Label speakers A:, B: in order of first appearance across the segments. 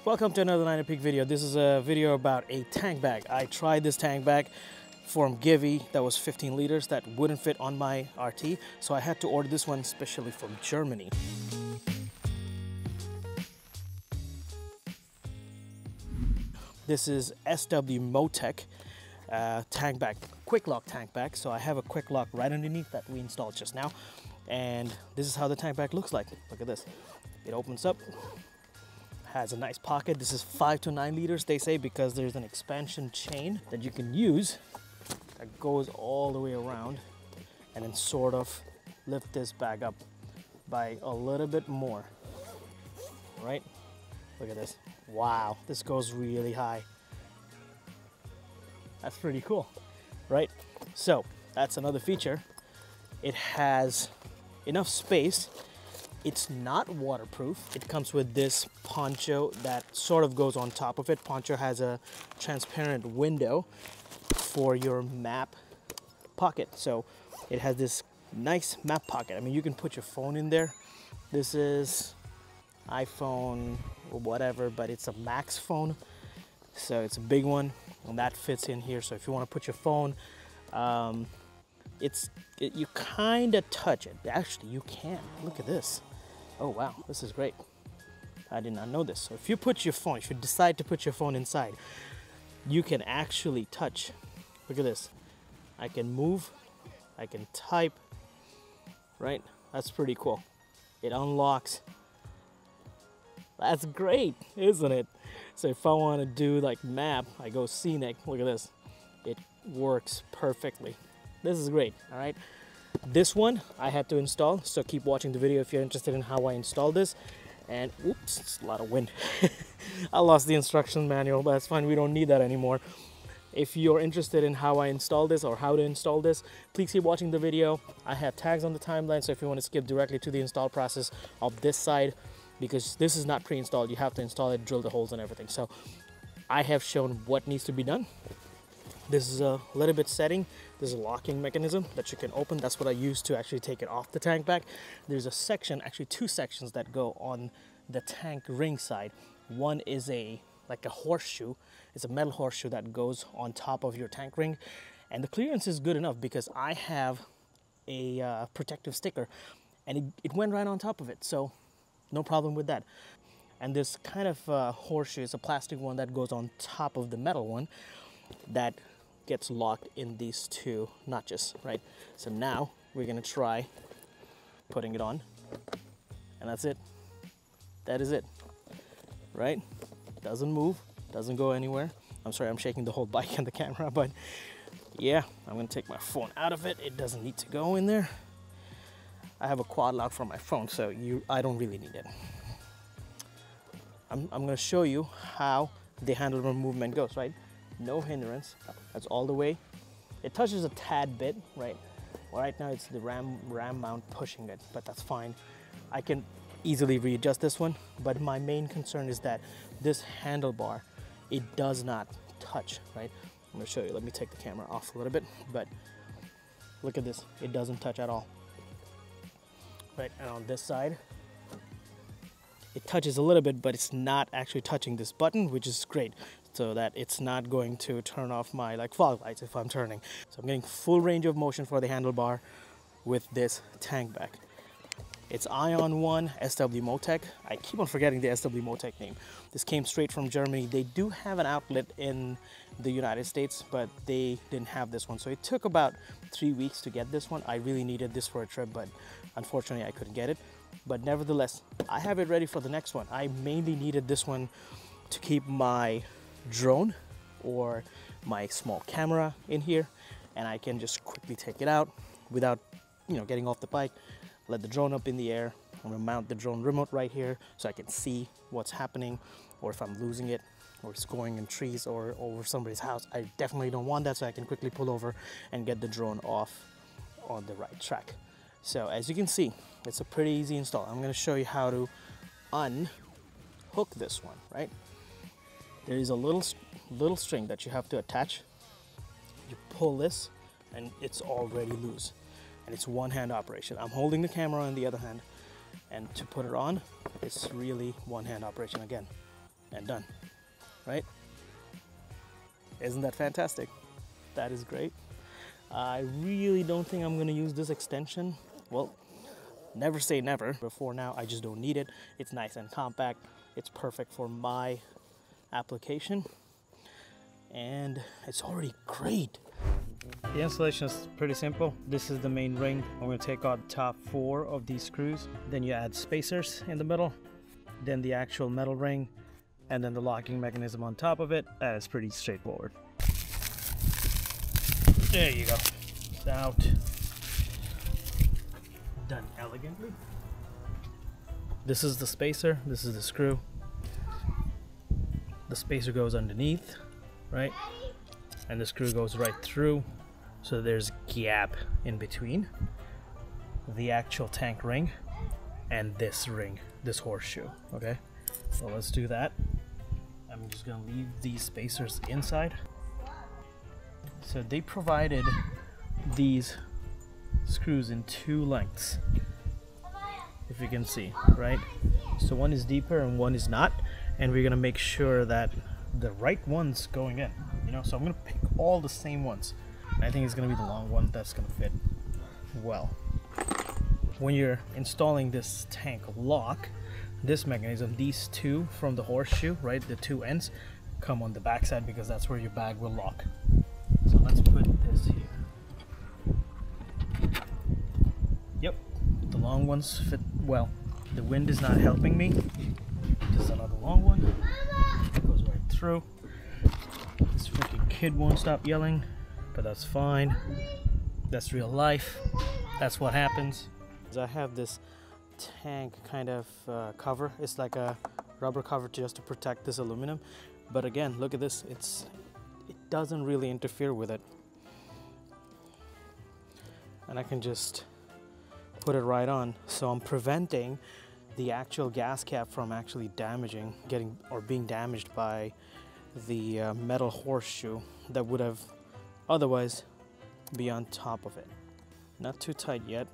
A: Welcome to another 9 Peak video. This is a video about a tank bag. I tried this tank bag from Givi that was 15 liters that wouldn't fit on my RT, so I had to order this one specially from Germany. This is SWMotech tank bag, quick lock tank bag. So I have a quick lock right underneath that we installed just now, and this is how the tank bag looks like. Look at this. It opens up. Has a nice pocket. This is 5 to 9 liters, they say, because there's an expansion chain that you can use that goes all the way around and then sort of lift this bag up by a little bit more, right? Look at this. Wow, this goes really high. That's pretty cool, right? So that's another feature. It has enough space. It's not waterproof. It comes with this poncho that sort of goes on top of it. Poncho has a transparent window for your map pocket. So it has this nice map pocket. I mean, you can put your phone in there. This is iPhone or whatever, but it's a Max phone. So it's a big one, and that fits in here. So if you want to put your phone, you kind of touch it. Actually, you can. Look at this. Oh wow, this is great. I did not know this. So if you put your phone, if you decide to put your phone inside, you can actually touch. Look at this. I can move, I can type, right? That's pretty cool. It unlocks. That's great, isn't it? So if I want to do like map, I go scenic. Look at this. It works perfectly. This is great, all right? This one I had to install, so keep watching the video if you're interested in how I installed this. And oops, it's a lot of wind. I lost the instruction manual, but that's fine, we don't need that anymore. If you're interested in how I install this or how to install this, please keep watching the video. I have tags on the timeline, so if you want to skip directly to the install process of this side, because this is not pre-installed, you have to install it, drill the holes and everything. So I have shown what needs to be done. This is a little bit setting. There's a locking mechanism that you can open. That's what I use to actually take it off the tank bag. There's a section, actually 2 sections that go on the tank ring side. One is like a horseshoe. It's a metal horseshoe that goes on top of your tank ring. And the clearance is good enough because I have a protective sticker, and it went right on top of it. So no problem with that. And this kind of horseshoe is a plastic one that goes on top of the metal one that gets locked in these 2 notches, right? So now we're gonna try putting it on, and that's it. That is it, right? Doesn't move, doesn't go anywhere. I'm sorry, I'm shaking the whole bike and the camera, but yeah, I'm gonna take my phone out of it. It doesn't need to go in there. I have a quad lock for my phone, so I don't really need it. I'm gonna show you how the handlebar movement goes, right? No hindrance, that's all the way. It touches a tad bit, right? Well, right now it's the ram mount pushing it, but that's fine. I can easily readjust this one, but my main concern is that this handlebar, it does not touch, right? I'm gonna show you, let me take the camera off a little bit, but look at this, it doesn't touch at all. Right, and on this side, it touches a little bit, but it's not actually touching this button, which is great, so that it's not going to turn off my fog lights if I'm turning. So I'm getting full range of motion for the handlebar with this tank bag. It's Ion One, SWMotech. I keep on forgetting the SWMotech name. This came straight from Germany. They do have an outlet in the United States, but they didn't have this one. So it took about 3 weeks to get this one. I really needed this for a trip, but unfortunately I couldn't get it. But nevertheless, I have it ready for the next one. I mainly needed this one to keep my drone or my small camera in here, and I can just quickly take it out without getting off the bike, let the drone up in the air. I'm gonna mount the drone remote right here so I can see what's happening, or if I'm losing it or it's going in trees or over somebody's house. I definitely don't want that, so I can quickly pull over and get the drone off on the right track. So as you can see, it's a pretty easy install. I'm gonna show you how to unhook this one, right? There is a little string that you have to attach. You pull this and it's already loose, and it's one-hand operation. I'm holding the camera in the other hand, and to put it on, it's really one-hand operation again. and done, right? Isn't that fantastic? That is great. I really don't think I'm gonna use this extension. Well, never say never. Before now, I just don't need it. It's nice and compact. It's perfect for my application. And it's already great. The installation is pretty simple. This is the main ring. I'm going to take out the top 4 of these screws. Then you add spacers in the middle. Then the actual metal ring. And then the locking mechanism on top of it. That is pretty straightforward. There you go. It's out. Done elegantly. This is the spacer. This is the screw. The spacer goes underneath, right? And the screw goes right through. So there's a gap in between the actual tank ring and this ring, this horseshoe, okay? So let's do that. I'm just gonna leave these spacers inside. So they provided these screws in 2 lengths, if you can see, right? So one is deeper and one is not, and we're gonna make sure that the right one's going in, you know? So I'm gonna pick all the same ones. And I think it's gonna be the long one that's gonna fit well. When you're installing this tank lock, this mechanism, these 2 from the horseshoe, right, the 2 ends, come on the back side because that's where your bag will lock. So let's put this here. Yep, the long ones fit well. The wind is not helping me. This is another long one. It goes right through. This freaking kid won't stop yelling, but that's fine. That's real life. That's what happens. I have this tank kind of cover. It's like a rubber cover just to protect this aluminum. But again, look at this. It doesn't really interfere with it. And I can just put it right on. So I'm preventing the actual gas cap from actually being damaged by the metal horseshoe that would have otherwise be on top of it. Not too tight yet.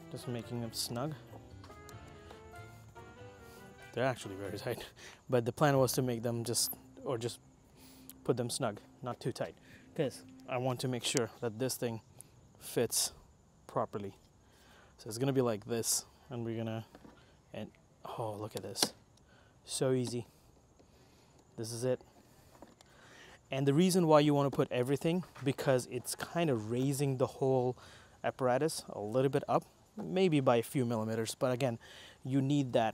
A: Just making them snug. They're actually very tight, but the plan was to make them just put them snug, not too tight, because I want to make sure that this thing fits properly. So it's gonna be like this, and oh, look at this. So easy. This is it. And the reason why you want to put everything, because it's kind of raising the whole apparatus a little bit up, maybe by a few millimeters, but again, you need that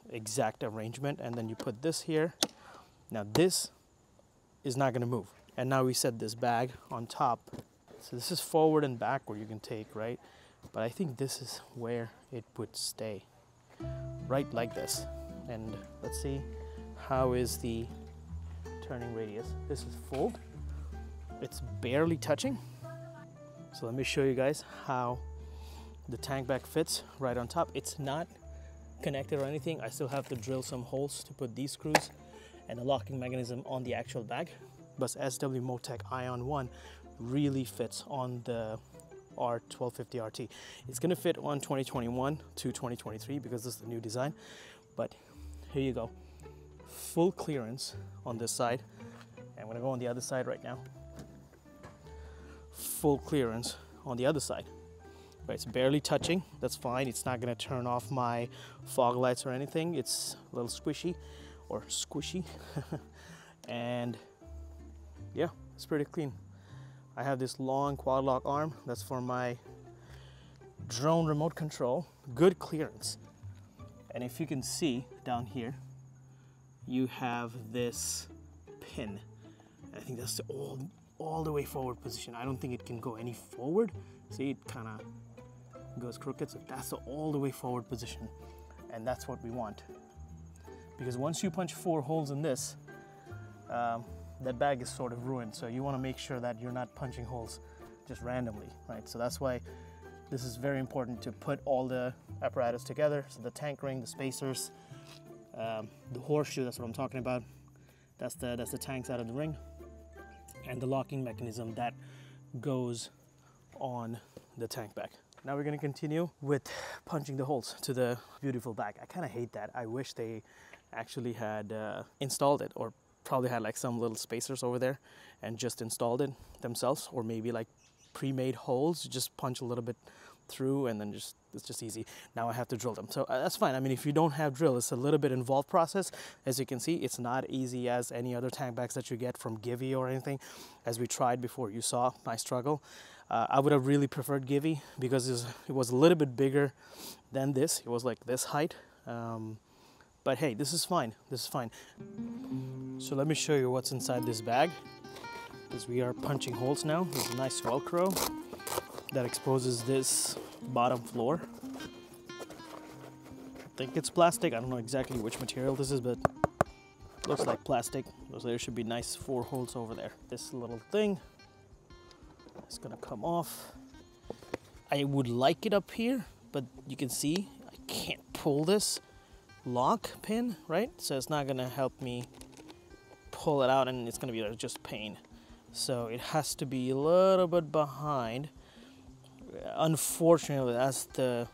A: exact arrangement. And then you put this here. Now this is not going to move. And now we set this bag on top. So this is forward and back where you can take, right? But I think this is where it would stay, right like this. And let's see, how is the turning radius? This is full. It's barely touching. So let me show you guys how the tank bag fits right on top. It's not connected or anything. I still have to drill some holes to put these screws and the locking mechanism on the actual bag. But SWMotech Ion One really fits on the R1250 RT. It's gonna fit on 2021 to 2023 because this is the new design. But here you go, full clearance on this side. And I'm gonna go on the other side right now. Full clearance on the other side. Right, it's barely touching, that's fine. It's not gonna turn off my fog lights or anything. It's a little squishy or squishy. And yeah, it's pretty clean. I have this long quad lock arm. That's for my drone remote control. Good clearance. And if you can see down here, you have this pin. I think that's the all the way forward position. I don't think it can go any forward. See, it kind of goes crooked. So that's the all the way forward position. And that's what we want. Because once you punch 4 holes in this, that bag is sort of ruined. So you want to make sure that you're not punching holes just randomly, right? So that's why this is very important to put all the apparatus together. So the tank ring, the spacers, the horseshoe, that's what I'm talking about. That's the tank side of the ring. And the locking mechanism that goes on the tank bag. now we're gonna continue with punching the holes to the beautiful bag. I kind of hate that. I wish they actually had installed it, or probably had like some little spacers over there and just installed it themselves, or maybe like pre-made holes, just punch a little bit through and then it's just easy. Now I have to drill them, so that's fine. I mean, if you don't have drill, it's a little bit involved process. As you can see, it's not easy as any other tank bags that you get from Givy or anything, as we tried before. You saw my struggle. I would have really preferred Givy because it was a little bit bigger than this. It was like this height, but hey, this is fine. This is fine. So let me show you what's inside this bag. As we are punching holes now, there's a nice Velcro that exposes this bottom floor. I think it's plastic. I don't know exactly which material this is, but looks like plastic. So there should be nice 4 holes over there. This little thing is gonna come off. I would like it up here, but you can see I can't pull this lock pin, right? So it's not gonna help me pull it out, and it's gonna be just pain. So it has to be a little bit behind. Unfortunately, that's the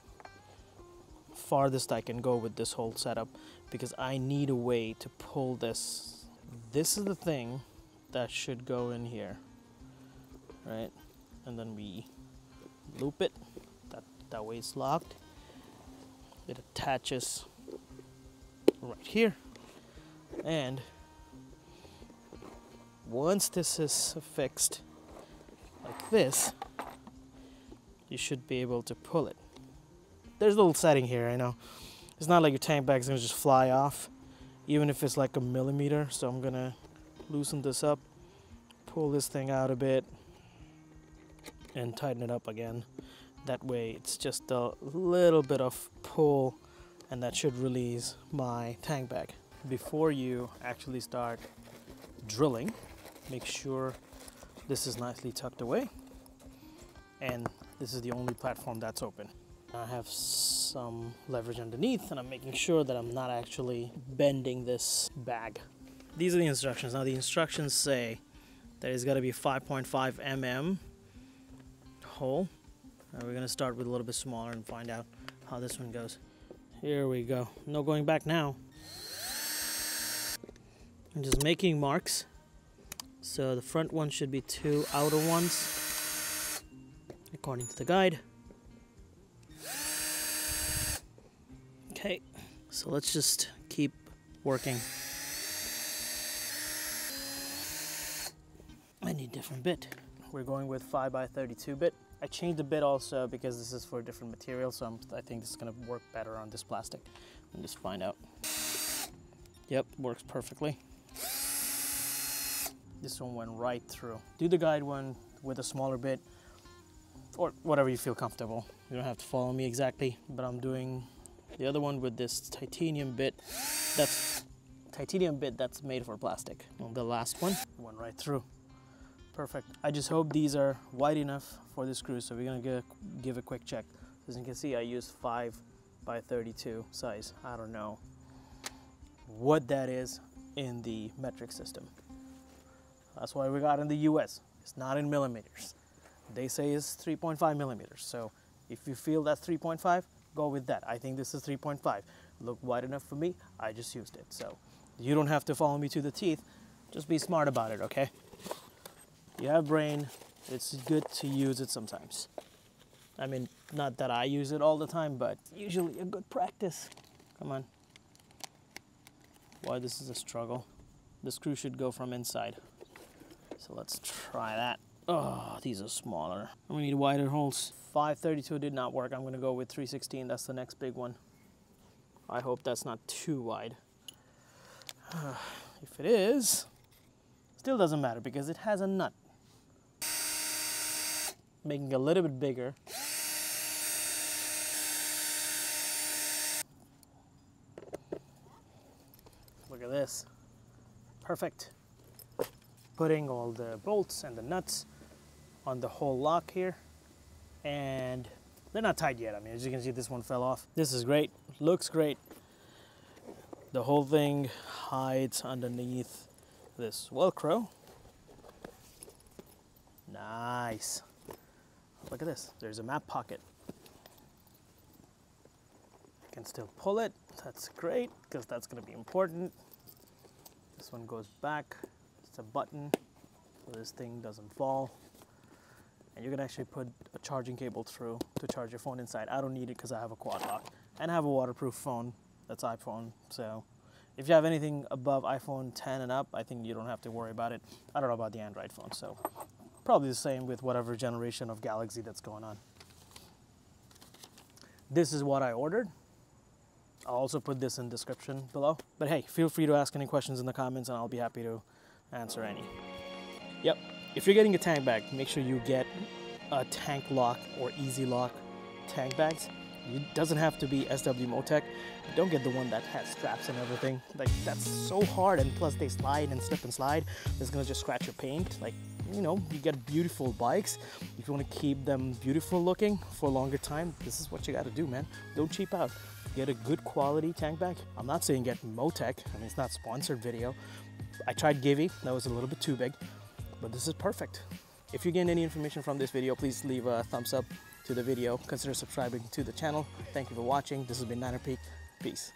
A: farthest I can go with this whole setup, because I need a way to pull this. This is the thing that should go in here, right? And then we loop it. That way it's locked. It attaches right here, and once this is fixed like this, you should be able to pull it. There's a little setting here, I know. It's not like your tank bag's gonna just fly off, even if it's like a millimeter. So I'm gonna loosen this up, pull this thing out a bit, and tighten it up again. That way it's just a little bit of pull, and that should release my tank bag. Before you actually start drilling, make sure this is nicely tucked away, and this is the only platform that's open. I have some leverage underneath, and I'm making sure that I'm not actually bending this bag. These are the instructions. Now the instructions say that it's got to be 5.5 mm hole. Now we're gonna start with a little bit smaller and find out how this one goes. Here we go. No going back now. I'm just making marks. So the front one should be 2 outer ones, according to the guide. Okay, so let's just keep working. I need a different bit. We're going with 5x32 bit. I changed the bit also because this is for a different material, so I think this is gonna work better on this plastic. Let me just find out. Yep, works perfectly. This one went right through. Do the guide one with a smaller bit, or whatever you feel comfortable. You don't have to follow me exactly, but I'm doing the other one with this titanium bit. That's made for plastic. And the last one went right through. Perfect. I just hope these are wide enough for the screws, so we're gonna give a quick check. As you can see, I used 5x32 size. I don't know what that is in the metric system. That's why we got in the US. It's not in millimeters. They say it's 3.5 millimeters. So if you feel that's 3.5, go with that. I think this is 3.5. Looked wide enough for me. I just used it. So you don't have to follow me to the teeth. Just be smart about it, okay? You have brain. It's good to use it sometimes. I mean, not that I use it all the time, but usually a good practice. Come on. Boy, this is a struggle. The screw should go from inside. So let's try that. Oh, these are smaller. I'm gonna need wider holes. 532 did not work. I'm gonna go with 316. That's the next big one. I hope that's not too wide. If it is, still doesn't matter because it has a nut. Making it a little bit bigger. Look at this. Perfect. Putting all the bolts and the nuts on the whole lock here, and they're not tight yet. I mean, as you can see, this one fell off. This is great, looks great. The whole thing hides underneath this Velcro. Nice. Look at this, there's a map pocket. can still pull it. That's great, because that's going to be important. This one goes back. It's a button, so this thing doesn't fall. And you can actually put a charging cable through to charge your phone inside. I don't need it because I have a quad lock and I have a waterproof phone. That's iPhone. So if you have anything above iPhone 10 and up, I think you don't have to worry about it. I don't know about the Android phone, so probably the same with whatever generation of Galaxy that's going on. This is what I ordered. I'll also put this in the description below. But hey, feel free to ask any questions in the comments and I'll be happy to answer any. Yep, if you're getting a tank bag, make sure you get a tank lock or easy lock tank bags. It doesn't have to be SWMotech. Don't get the one that has straps and everything. Like, that's so hard, and plus they slide and slip and slide. It's gonna just scratch your paint. Like, you know, you get beautiful bikes. If you wanna keep them beautiful looking for a longer time, this is what you gotta do, man. Don't cheap out. Get a good quality tank bag. I'm not saying get Motech. I mean, it's not a sponsored video. I tried Givy, that was a little bit too big, but this is perfect. If you gain any information from this video, please leave a thumbs up to the video. Consider subscribing to the channel. Thank you for watching. This has been Niner Peak. Peace.